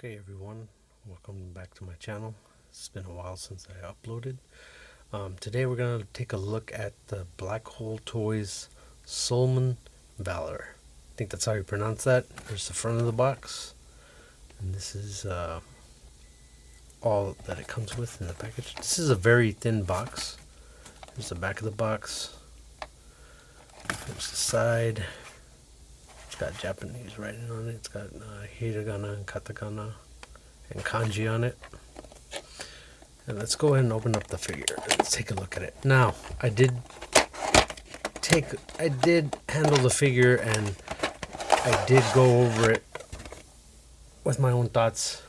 Okay everyone, welcome back to my channel. It's been a while since I uploaded. Today we're going to take a look at the Black Hole Toys Solemn Valor. I think that's how you pronounce that. There's the front of the box. And this is all that it comes with in the package. This is a very thin box. There's the back of the box. There's the side. It's got Japanese writing on it. It's got hiragana and katakana and kanji on it. And let's go ahead and open up the figure. Let's take a look at it. Now, I did handle the figure and I did go over it with my own thoughts.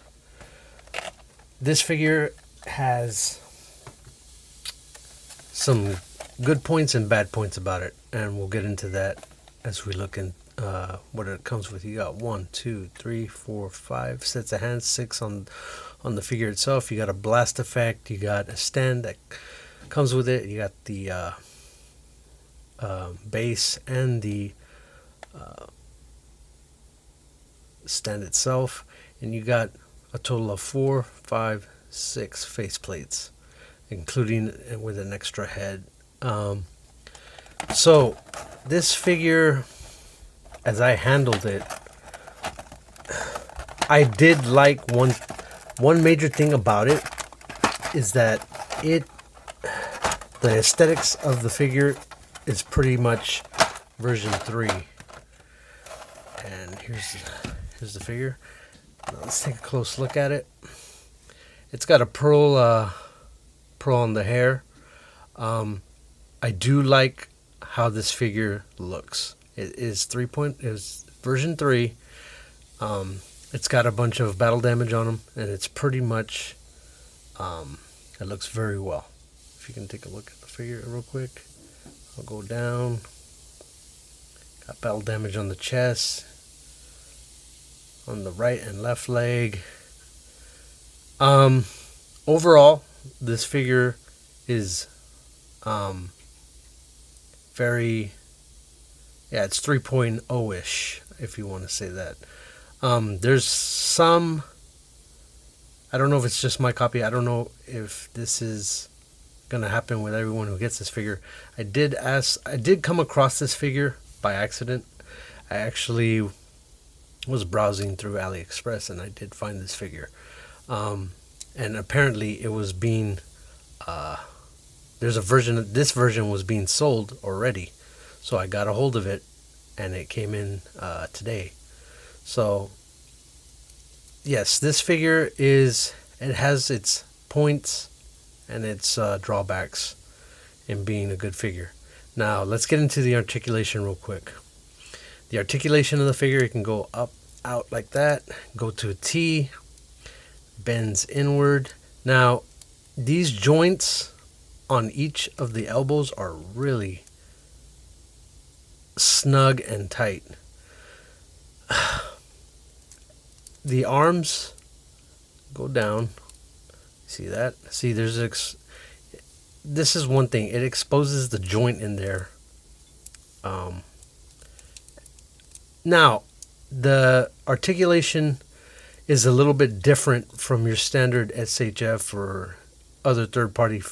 This figure has some good points and bad points about it, and we'll get into that as we look in what it comes with. You got 1, 2, 3, 4, 5 sets of hands, 6 on the figure itself. You got a blast effect. You got a stand that comes with it. You got the base and the stand itself, and you got a total of 4, 5, 6 face plates, including with an extra head. So this figure, as I handled it, I did like one major thing about it is that the aesthetics of the figure is pretty much version 3. And here's the figure. Now let's take a close look at it. It's got a pearl on the hair. I do like how this figure looks. It is version 3. It's got a bunch of battle damage on him, and it's pretty much it looks very well. If you can take a look at the figure real quick, I'll go down. Got battle damage on the chest, on the right and left leg. Overall, this figure is very, it's 3.0-ish, if you want to say that. There's some, I don't know if it's just my copy. I don't know if this is gonna happen with everyone who gets this figure. I did come across this figure by accident. I actually was browsing through AliExpress and I did find this figure. And apparently it was being, this version was being sold already. So I got a hold of it and it came in today. So yes, this figure it has its points and its drawbacks in being a good figure. Now let's get into the articulation real quick. The articulation of the figure, it can go up, out like that, go to a T, bends inward. Now these joints on each of the elbows are really snug and tight. The arms go down. See that? See, this is one thing. It exposes the joint in there. Now, the articulation is a little bit different from your standard SHF or other third-party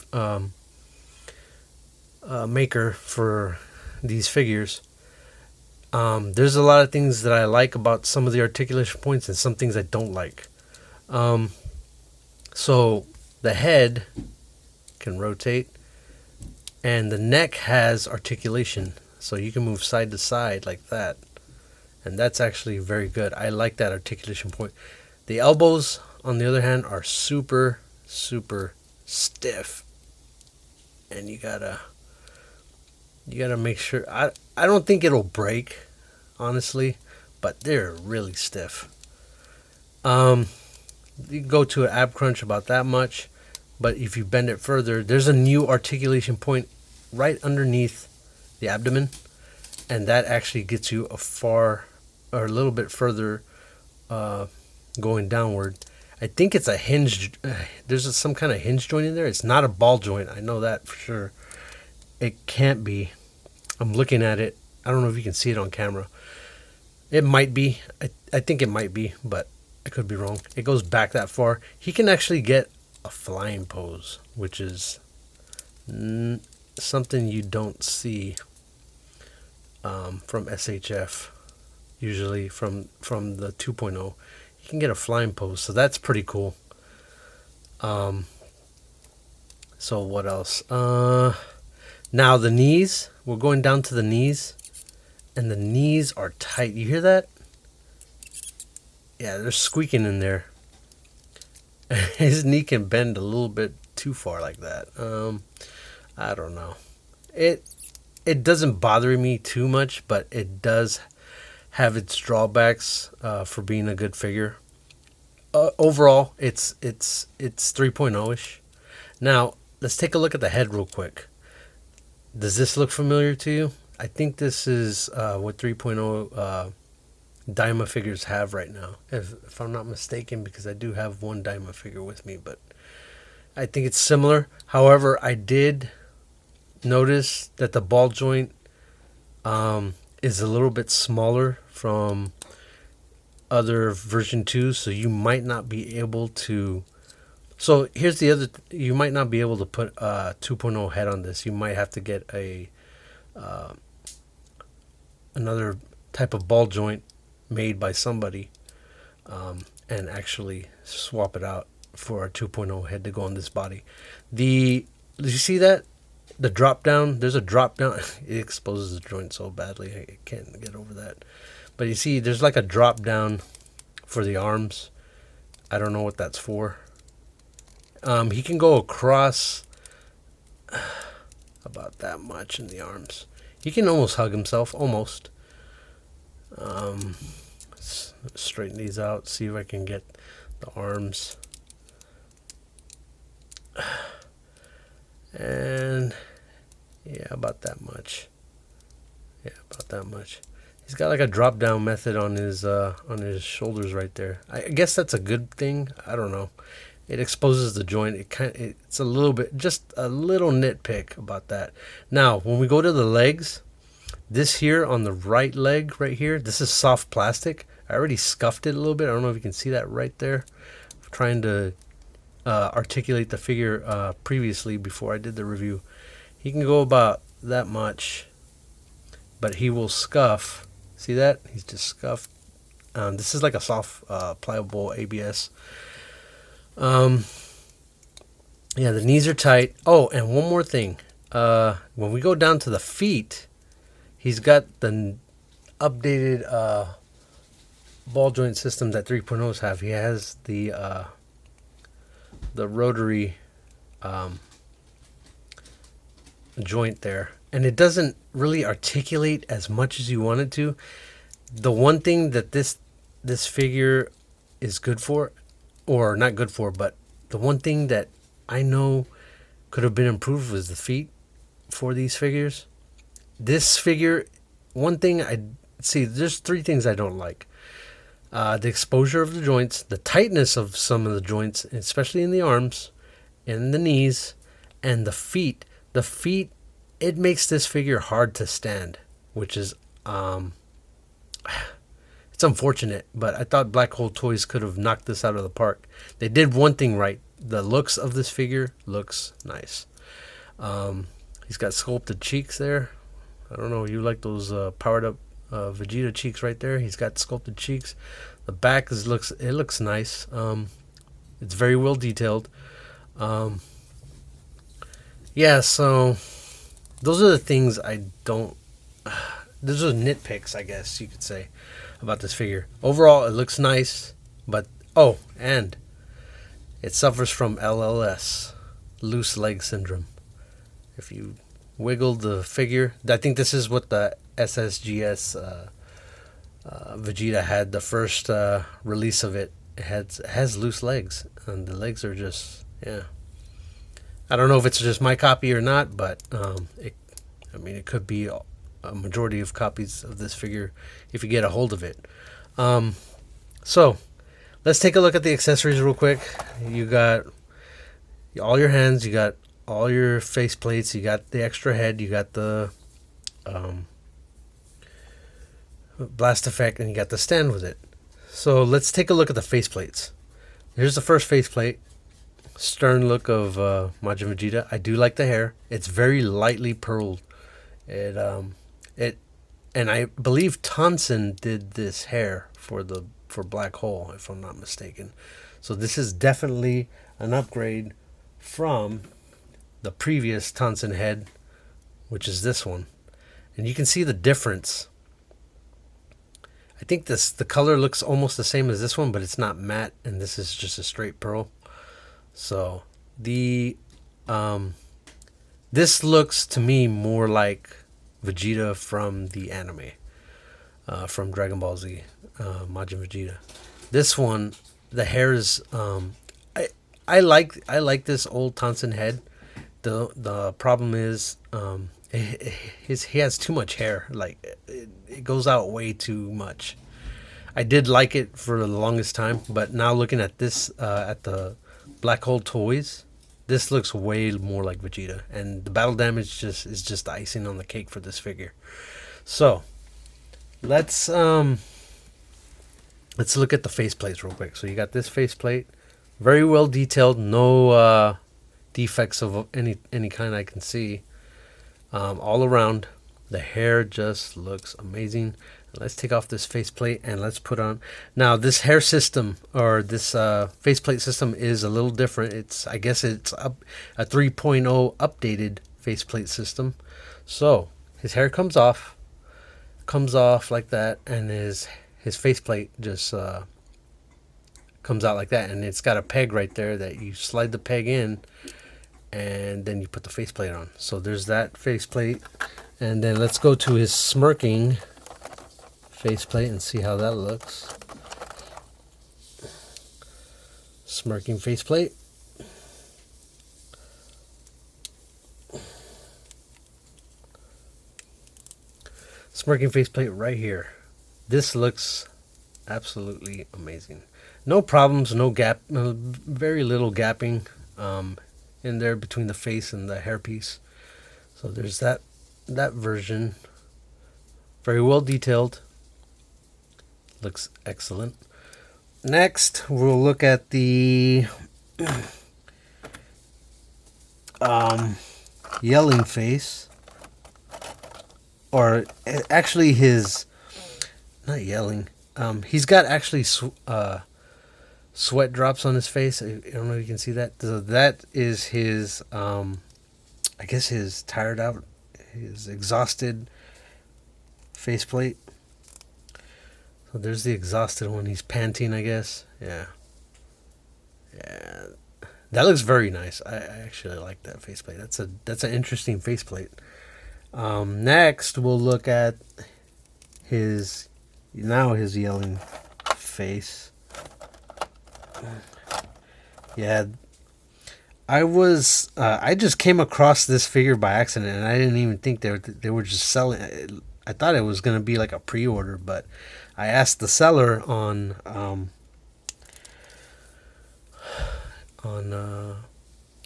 maker for these figures. There's a lot of things that I like about some of the articulation points and some things I don't like. So the head can rotate and the neck has articulation, so you can move side to side like that, and that's actually very good. I like that articulation point. The elbows, on the other hand, are super stiff, and you gotta make sure. I don't think it'll break, honestly, but they're really stiff. You can go to an ab crunch about that much, but if you bend it further, there's a new articulation point right underneath the abdomen, and that actually gets you a little bit further going downward. I think it's a hinge. There's some kind of hinge joint in there. It's not a ball joint. I know that for sure. It can't be. I'm looking at it. I don't know if you can see it on camera. It might be. I think it might be, but I could be wrong. It goes back that far. He can actually get a flying pose, which is something you don't see from SHF. Usually from the 2.0, you can get a flying pose, so that's pretty cool. So what else? Now the knees. We're going down to the knees, and the knees are tight. You hear that? Yeah, they're squeaking in there. His knee can bend a little bit too far like that. I don't know. It doesn't bother me too much, but it does have its drawbacks for being a good figure. Overall, it's 3.0-ish. Now, let's take a look at the head real quick. Does this look familiar to you? I think this is what 3.0 Daima figures have right now, if I'm not mistaken, because I do have one Daima figure with me, but I think it's similar. However, I did notice that the ball joint is a little bit smaller from other version 2s, so you might not be able to. So here's the other. You might not be able to put a 2.0 head on this. You might have to get a another type of ball joint made by somebody and actually swap it out for a 2.0 head to go on this body. Did you see that? The drop down, there's a drop down. It exposes the joint so badly. I can't get over that. But you see, there's like a drop down for the arms. I don't know what that's for. He can go across about that much in the arms. He can almost hug himself, almost. Let's straighten these out, see if I can get the arms. And yeah, about that much. Yeah, about that much. He's got like a drop down method on his shoulders right there. I guess that's a good thing. I don't know. It exposes the joint. It's a little bit, just a little nitpick about that. Now, when we go to the legs, this here on the right leg right here, this is soft plastic. I already scuffed it a little bit. I don't know if you can see that right there. I'm trying to articulate the figure previously before I did the review. He can go about that much, but he will scuff. See that? He's just scuffed. This is like a soft, pliable ABS. Yeah, the knees are tight. Oh, and one more thing. When we go down to the feet, he's got the updated ball joint system that 3.0s have. He has the rotary joint there, and it doesn't really articulate as much as you want it to. The one thing that this figure is good for, or not good for, but the one thing that I know could have been improved was the feet for these figures. This figure, one thing I see, there's three things I don't like. The exposure of the joints, the tightness of some of the joints, especially in the arms and the knees, and the feet. The feet, it makes this figure hard to stand, which is it's unfortunate, but I thought Black Hole Toys could have knocked this out of the park. They did one thing right. The looks of this figure looks nice. He's got sculpted cheeks there. I don't know, you like those powered up Vegeta cheeks right there. He's got sculpted cheeks. The back looks nice. It's very well detailed. Yeah, so those are the things I don't. Those are nitpicks, I guess you could say, about this figure. Overall, it looks nice, but and it suffers from LLS, loose leg syndrome. If you wiggle the figure, I think this is what the SSGS Vegeta had, the first release of it. It has loose legs, and the legs are just, yeah. I don't know if it's just my copy or not, but it could be a majority of copies of this figure if you get a hold of it. So let's take a look at the accessories real quick. You got all your hands, you got all your face plates, you got the extra head, you got the blast effect, and you got the stand with it. So let's take a look at the faceplates. Here's the first faceplate. Stern look of Majin Vegeta. I do like the hair. It's very lightly pearled. It and I believe Tonson did this hair for Black Hole, if I'm not mistaken. So this is definitely an upgrade from the previous Tonson head, which is this one. And you can see the difference. I think the color looks almost the same as this one, but it's not matte, and this is just a straight pearl. So this looks to me more like Vegeta from the anime, from Dragon Ball Z, Majin Vegeta. This one, the hair is I like this old Tonson head. The problem is he has too much hair. Like it goes out way too much. I did like it for the longest time, but now looking at this at the Black Hole toys, this looks way more like Vegeta, and the battle damage is just icing on the cake for this figure. So let's look at the faceplates real quick. So you got this faceplate, very well detailed, no defects of any kind I can see. All around, the hair just looks amazing. Let's take off this faceplate and let's put on. Now this hair system, or this faceplate system, is a little different. I guess it's a 3.0 updated faceplate system. So his hair comes off like that, and his faceplate just comes out like that, and it's got a peg right there that you slide the peg in, and then you put the faceplate on. So there's that faceplate, and then let's go to his smirking faceplate and see how that looks. Smirking faceplate. Smirking faceplate right here. This looks absolutely amazing. No problems, no gap, very little gapping in there between the face and the hairpiece. So there's that version. Very well detailed. Looks excellent. Next, we'll look at the yelling face, or actually his, not yelling. He's got actually sweat drops on his face. I don't know if you can see that. So that is his, I guess his tired out, his exhausted faceplate. So there's the exhausted one. He's panting, I guess. Yeah. That looks very nice. I actually like that faceplate. That's an interesting faceplate. Next, we'll look at his yelling face. Yeah. I just came across this figure by accident, and I didn't even think they were just selling it. I thought it was going to be like a pre-order, but I asked the seller on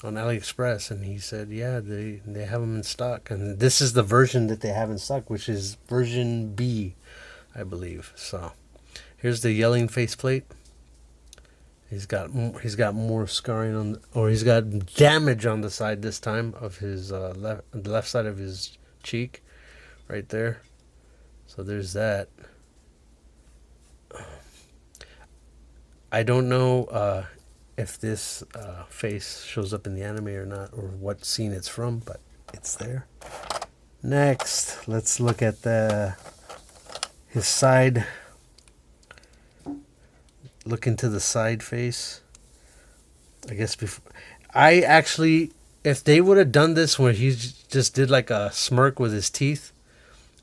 AliExpress, and he said, yeah, they have them in stock, and this is the version that they have in stock, which is version B, I believe. So here's the yelling faceplate. He's got more scarring he's got damage on the side this time of his left side of his cheek, right there. So there's that. I don't know if this face shows up in the anime or not, or what scene it's from, but it's there. Next, let's look at his side. Look into the side face. I guess if they would have done this where he just did like a smirk with his teeth,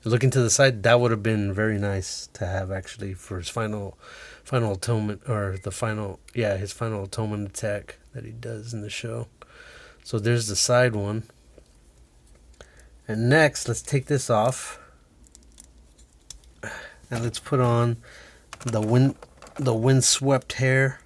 looking to the side, that would have been very nice to have actually for his final atonement, or his final atonement attack that he does in the show. So there's the side one. And next, let's take this off, and let's put on the windswept hair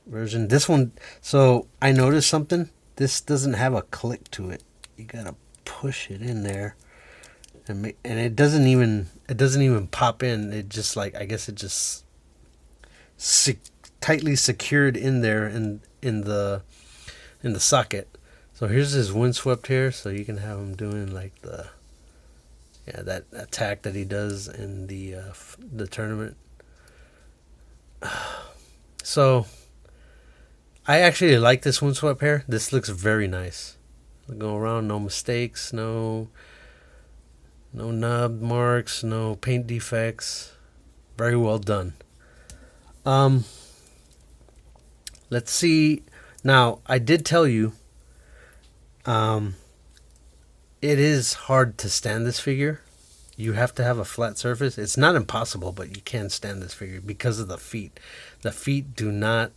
version. This one, so I noticed something. This doesn't have a click to it. You gotta push it in there, and it doesn't even it doesn't even pop in. It just like, I guess it just tightly secured in there in the socket. So here's his windswept hair, so you can have him doing like that attack that he does in the tournament. So I actually like this windswept hair. This looks very nice. Go around, no mistakes, no nub marks, no paint defects. Very well done. Let's see. Now, I did tell you, it is hard to stand this figure. You have to have a flat surface. It's not impossible, but you can't stand this figure because of the feet. The feet do not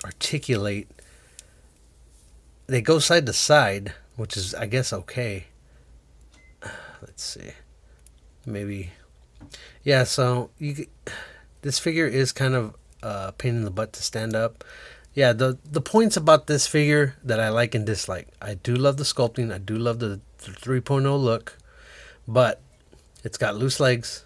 articulate. They go side to side, which is, I guess, okay. Let's see. Maybe. Yeah, so this figure is kind of a pain in the butt to stand up. Yeah, the points about this figure that I like and dislike. I do love the sculpting. I do love the 3.0 look. But it's got loose legs.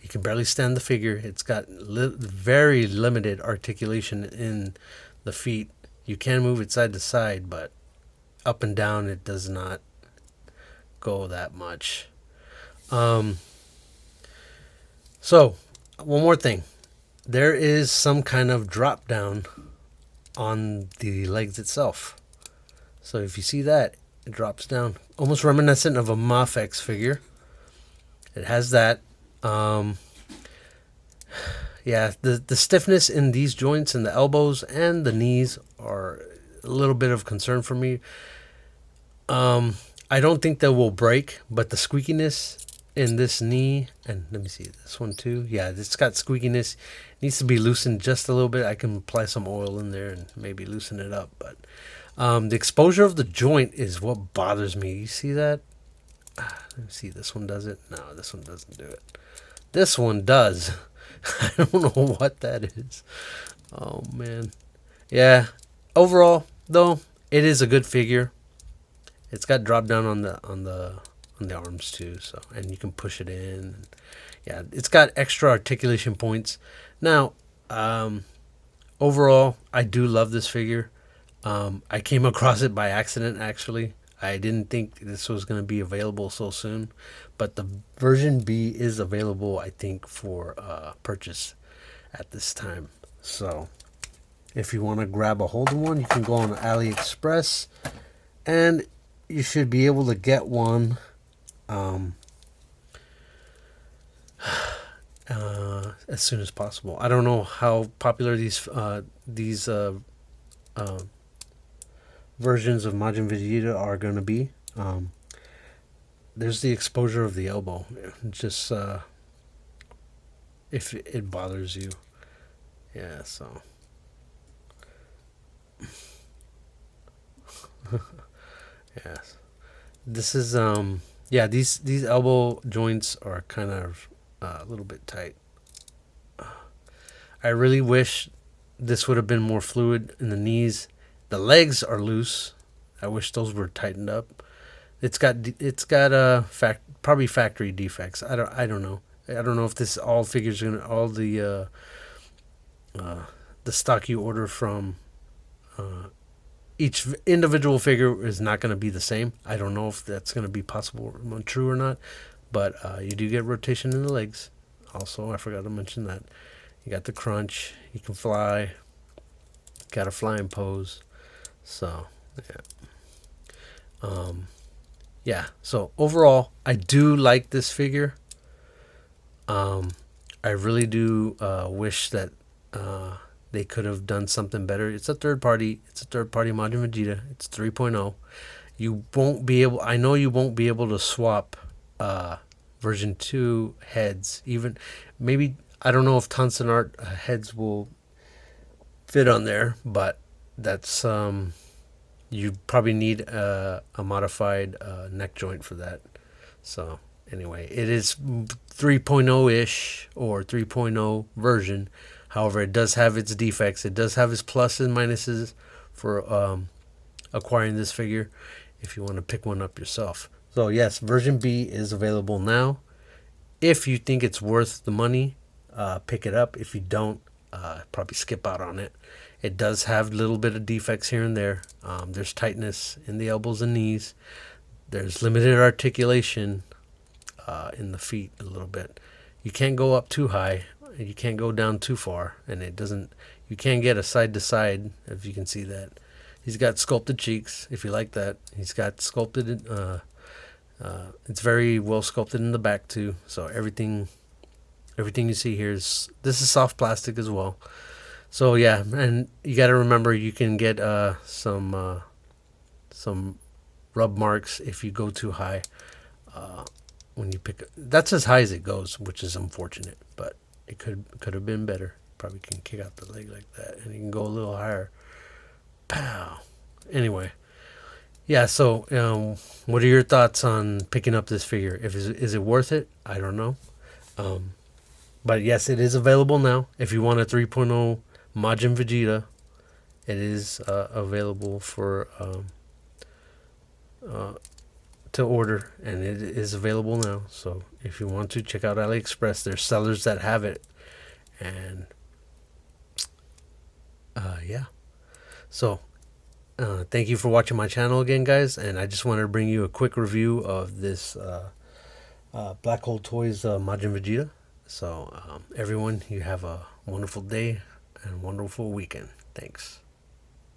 You can barely stand the figure. It's got very limited articulation in the feet. You can move it side to side, but up and down it does not go that much. So, one more thing. There is some kind of drop down on the legs itself. So if you see that, it drops down. Almost reminiscent of a Mafex figure. It has that. Yeah, the stiffness in these joints and the elbows and the knees are a little bit of concern for me. I don't think they will break, but the squeakiness in this knee, and let me see this one too. Yeah, it's got squeakiness. It needs to be loosened just a little bit. I can apply some oil in there and maybe loosen it up. But the exposure of the joint is what bothers me. You see that? Let me see. This one does it. No, this one doesn't do it. This one does. I don't know what that is. Oh man. Yeah. Overall, though, it is a good figure. It's got drop down on the arms too, so, and you can push it in. Yeah, it's got extra articulation points. Now, overall, I do love this figure. I came across it by accident, actually. I didn't think this was going to be available so soon, but the version B is available, I think, for purchase at this time. So, if you want to grab a hold of one, you can go on AliExpress, and you should be able to get one as soon as possible. I don't know how popular these versions of Majin Vegeta are going to be. There's the exposure of the elbow. Just if it bothers you. Yeah, so. Yes. This is yeah, these elbow joints are kind of a little bit tight. I really wish this would have been more fluid in the knees. The legs are loose. I wish those were tightened up. It's got probably factory defects. I don't know. I don't know if this all figures gonna all the stock you order from each individual figure is not going to be the same. I don't know if that's going to be possible, true or not, but you do get rotation in the legs. Also, I forgot to mention that. You got the crunch. You can fly. Got a flying pose. So, yeah. Yeah. So overall, I do like this figure. I really do wish that they could have done something better. It's a third party Majin Vegeta. It's 3.0. You won't be able. I know you won't be able to swap version 2 heads. Even maybe, I don't know if Tansen Art heads will fit on there, but that's you probably need a modified neck joint for that. So anyway, it is 3.0-ish or 3.0 version. However, it does have its defects. It does have its pluses and minuses for acquiring this figure if you want to pick one up yourself. So yes, version B is available now. If you think it's worth the money, pick it up. If you don't, probably skip out on it. It does have a little bit of defects here and there. There's tightness in the elbows and knees. There's limited articulation in the feet a little bit. You can't go up too high. You can't go down too far, and it doesn't. You can't get a side to side, if you can see that. He's got sculpted cheeks, if you like that. He's got sculpted. It's very well sculpted in the back too. So everything you see here is, this is soft plastic as well. So yeah, and you got to remember, you can get some rub marks if you go too high. When you pick, that's as high as it goes, which is unfortunate, but it could have been better. Probably can kick out the leg like that, and you can go a little higher. Pow. Anyway, yeah. So, what are your thoughts on picking up this figure? Is it worth it? I don't know. But yes, it is available now. If you want a 3.0 Majin Vegeta, it is available for to order, and it is available now. So if you want to, check out AliExpress. There's sellers that have it, and yeah. So thank you for watching my channel again, guys. And I just wanted to bring you a quick review of this Black Hole Toys Majin Vegeta. So everyone, you have a wonderful day and wonderful weekend. Thanks.